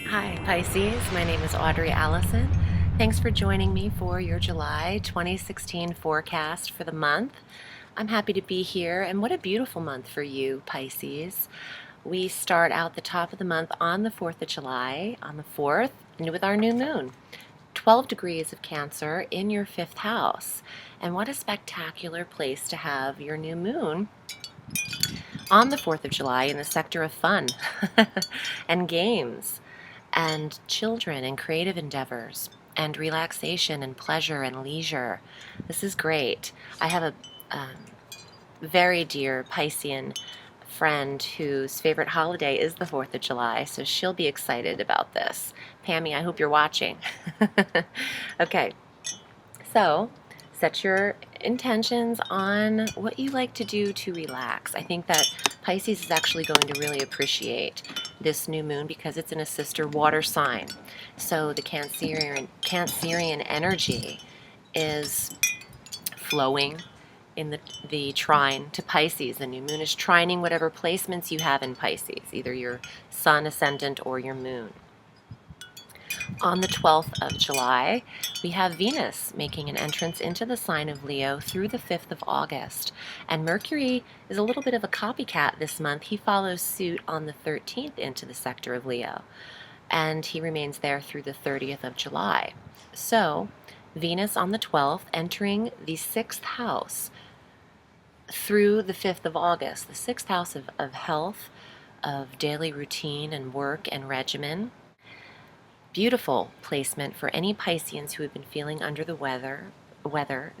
Hi Pisces, my name is Audrey Alison. Thanks for joining me for your July 2016 forecast for the month. I'm happy to be here, and what a beautiful month for you, Pisces. We start out the top of the month on the 4th of July, on the 4th, and with our new moon. 12 degrees of Cancer in your 5th house. And what a spectacular place to have your new moon on the 4th of July in the sector of fun and games and children and creative endeavors and relaxation and pleasure and leisure. This is great. I have a very dear Piscean friend whose favorite holiday is the 4th of July, so she'll be excited about this. Pammy, I hope you're watching. Okay, so set your intentions on what you like to do to relax. I think that Pisces is actually going to really appreciate this new moon because it's in a sister water sign. So the Cancerian energy is flowing in the trine to Pisces. The new moon is trining whatever placements you have in Pisces, either your sun ascendant or your moon. On the 12th of July, we have Venus making an entrance into the sign of Leo through the 5th of August. And Mercury is a little bit of a copycat this month. He follows suit on the 13th into the sector of Leo, and he remains there through the 30th of July. So, Venus on the 12th entering the 6th house through the 5th of August, the 6th house of health, of daily routine and work and regimen. Beautiful placement for any Pisceans who have been feeling under the weather.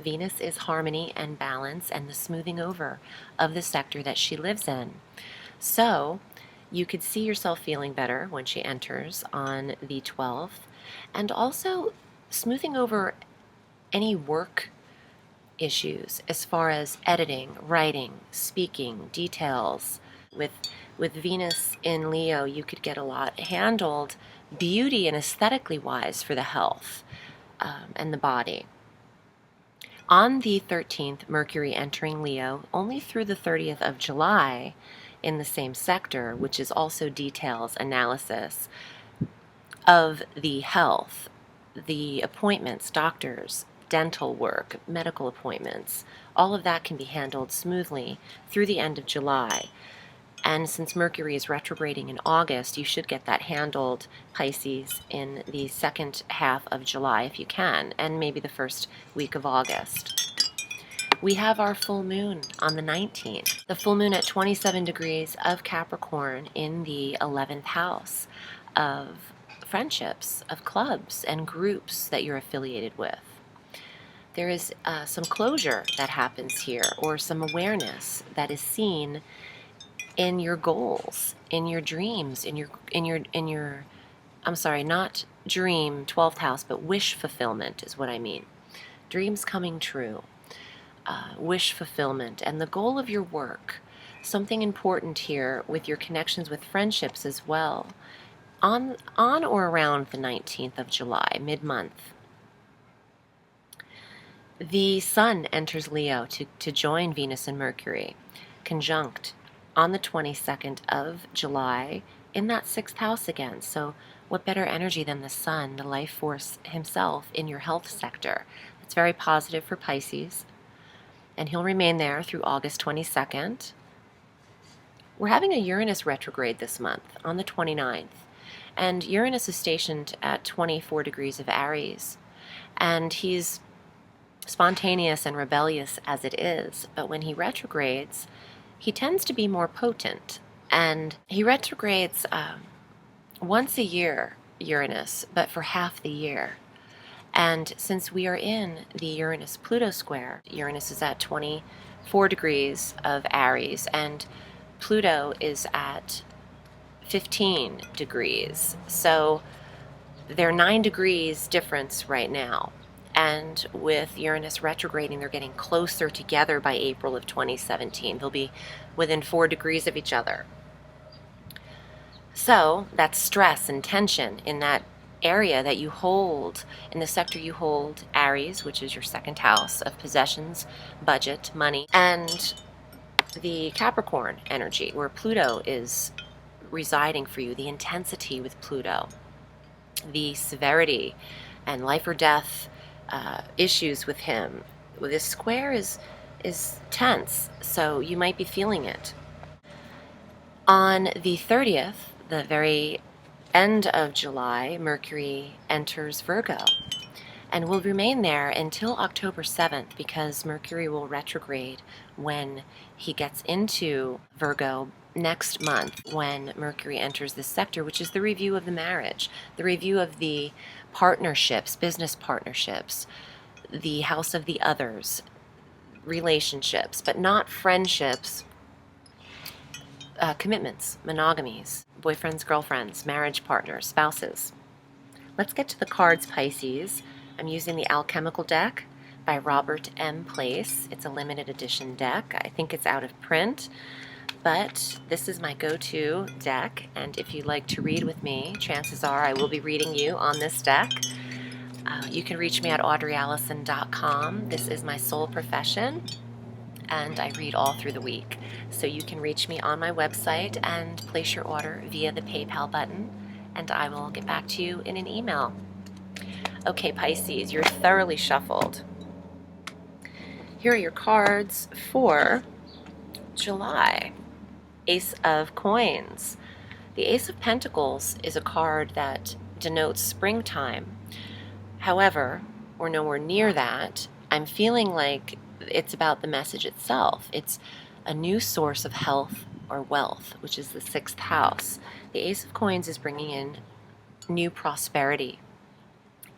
Venus is harmony and balance and the smoothing over of the sector that she lives in. So you could see yourself feeling better when she enters on the 12th, and also smoothing over any work issues as far as editing, writing, speaking, details. With Venus in Leo, you could get a lot handled beauty and aesthetically wise for the health and the body. On the 13th, Mercury entering Leo only through the 30th of July in the same sector, which is also details analysis of the health, the appointments, doctors, dental work, medical appointments. All of that can be handled smoothly through the end of July. And since Mercury is retrograding in August, you should get that handled, Pisces, in the second half of July if you can, and maybe the first week of August. We have our full moon on the 19th. The full moon at 27 degrees of Capricorn in the 11th house of friendships, of clubs and groups that you're affiliated with. There is some closure that happens here, or some awareness that is seen in your goals, in your dreams, in your I'm sorry, not dream 12th house, but wish fulfillment is what I mean. Dreams coming true, wish fulfillment, and the goal of your work. Something important here with your connections with friendships as well. On or around the 19th of July, mid-month, the Sun enters Leo to join Venus and Mercury, conjunct on the 22nd of July in that 6th house again. So what better energy than the Sun, the life force himself, in your health sector? It's very positive for Pisces, and he'll remain there through August 22nd. We're having a Uranus retrograde this month on the 29th, and Uranus is stationed at 24 degrees of Aries, and he's spontaneous and rebellious as it is, but when he retrogrades, he tends to be more potent, and he retrogrades once a year, Uranus, but for half the year. And since we are in the Uranus-Pluto square, Uranus is at 24 degrees of Aries, and Pluto is at 15 degrees. So they're 9 degrees difference right now. And with Uranus retrograding, they're getting closer together by April of 2017. They'll be within 4 degrees of each other. So that's stress and tension in that area that you hold, in the sector you hold Aries, which is your second house of possessions, budget, money, and the Capricorn energy, where Pluto is residing for you, the intensity with Pluto. the severity and life or death issues with him. This square is tense, so you might be feeling it. On the 30th, the very end of July, Mercury enters Virgo and will remain there until October 7th, because Mercury will retrograde when he gets into Virgo next month, when Mercury enters this sector, which is the review of the marriage, the review of the partnerships, business partnerships, the house of the others, relationships, but not friendships, commitments, monogamies, boyfriends, girlfriends, marriage partners, spouses. Let's get to the cards, Pisces. I'm using the Alchemical deck by Robert M. Place. It's a limited edition deck. I think it's out of print, but this is my go-to deck, and if you'd like to read with me, chances are I will be reading you on this deck. You can reach me at audreyalison.com. This is my sole profession, and I read all through the week. So you can reach me on my website and place your order via the PayPal button, and I will get back to you in an email. Okay, Pisces, you're thoroughly shuffled. Here are your cards for July. Ace of Coins. The Ace of Pentacles is a card that denotes springtime. However, we're nowhere near that. I'm feeling like it's about the message itself. It's a new source of health or wealth, which is the 6th house. The Ace of Coins is bringing in new prosperity,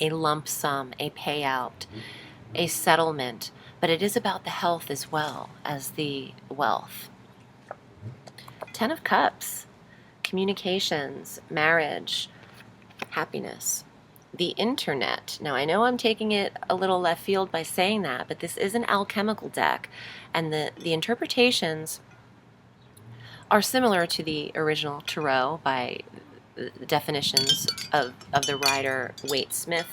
a lump sum, a payout, a settlement, but it is about the health as well as the wealth. 10 of Cups, communications, marriage, happiness. The internet. Now, I know I'm taking it a little left field by saying that, but this is an alchemical deck, and the interpretations are similar to the original tarot by the definitions of the writer Waite Smith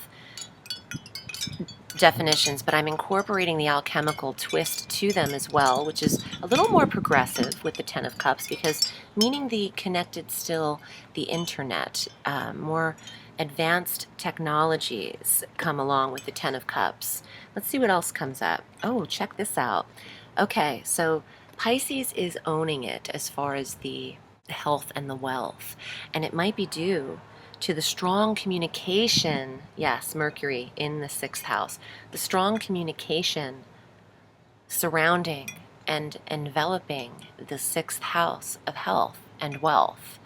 definitions, but I'm incorporating the alchemical twist to them as well, which is a little more progressive with the 10 of Cups, because meaning the connected still, the internet, more advanced technologies come along with the 10 of Cups. Let's see what else comes up. Oh, check this out. Okay, so Pisces is owning it as far as the health and the wealth, and it might be due to the strong communication, yes, Mercury in the 6th house, the strong communication surrounding and enveloping the 6th house of health and wealth.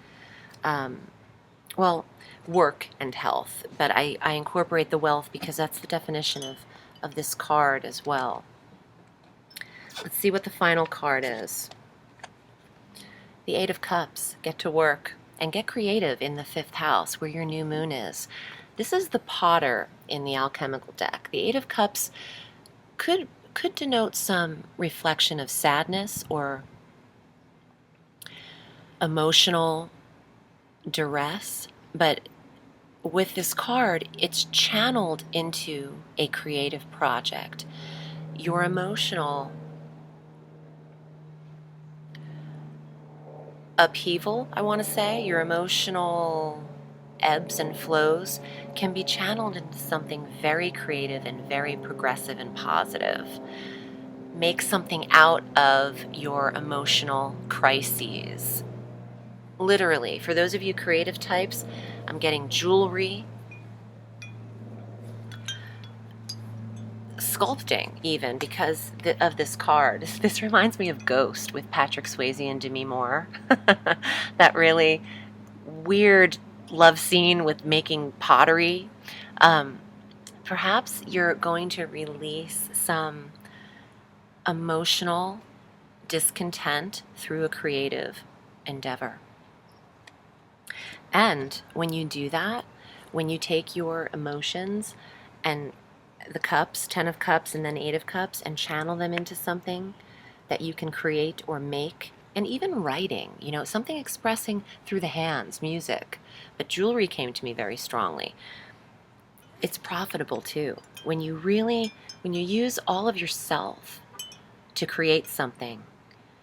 Well, work and health, but I incorporate the wealth because that's the definition of this card as well. Let's see what the final card is. The 8 of Cups. Get to work and get creative in the 5th house where your new moon is. This is the Potter in the alchemical deck. The 8 of Cups could denote some reflection of sadness or emotional duress, but with this card, it's channeled into a creative project. Your emotional upheaval, I want to say, your emotional ebbs and flows can be channeled into something very creative and very progressive and positive. Make something out of your emotional crises. Literally, for those of you creative types, I'm getting jewelry, sculpting even, because of this card. This reminds me of Ghost with Patrick Swayze and Demi Moore. That really weird love scene with making pottery. Perhaps you're going to release some emotional discontent through a creative endeavor. And when you do that, when you take your emotions and the cups, 10 of Cups and then 8 of Cups, and channel them into something that you can create or make, and even writing, something expressing through the hands, music. But jewelry came to me very strongly. It's profitable too. When you use all of yourself to create something,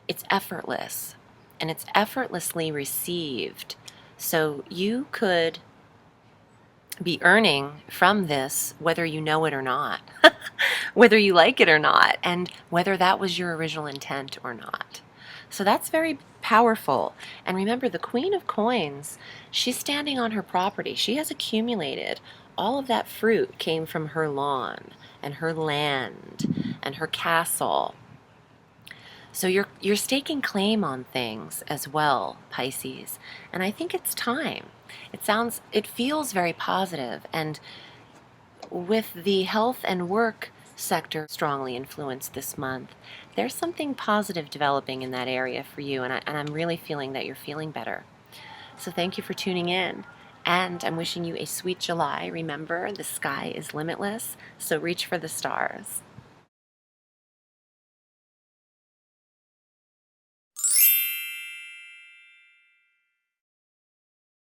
it's effortless, and it's effortlessly received. So you could be earning from this, whether you know it or not, whether you like it or not, and whether that was your original intent or not. So that's very powerful. And remember, the Queen of Coins, she's standing on her property. She has accumulated all of that fruit came from her lawn and her land and her castle. So you're staking claim on things as well, Pisces. And I think it's time. It feels very positive, and with the health and work sector strongly influenced this month, there's something positive developing in that area for you, and I'm really feeling that you're feeling better. So thank you for tuning in, and I'm wishing you a sweet July. Remember, the sky is limitless, so reach for the stars.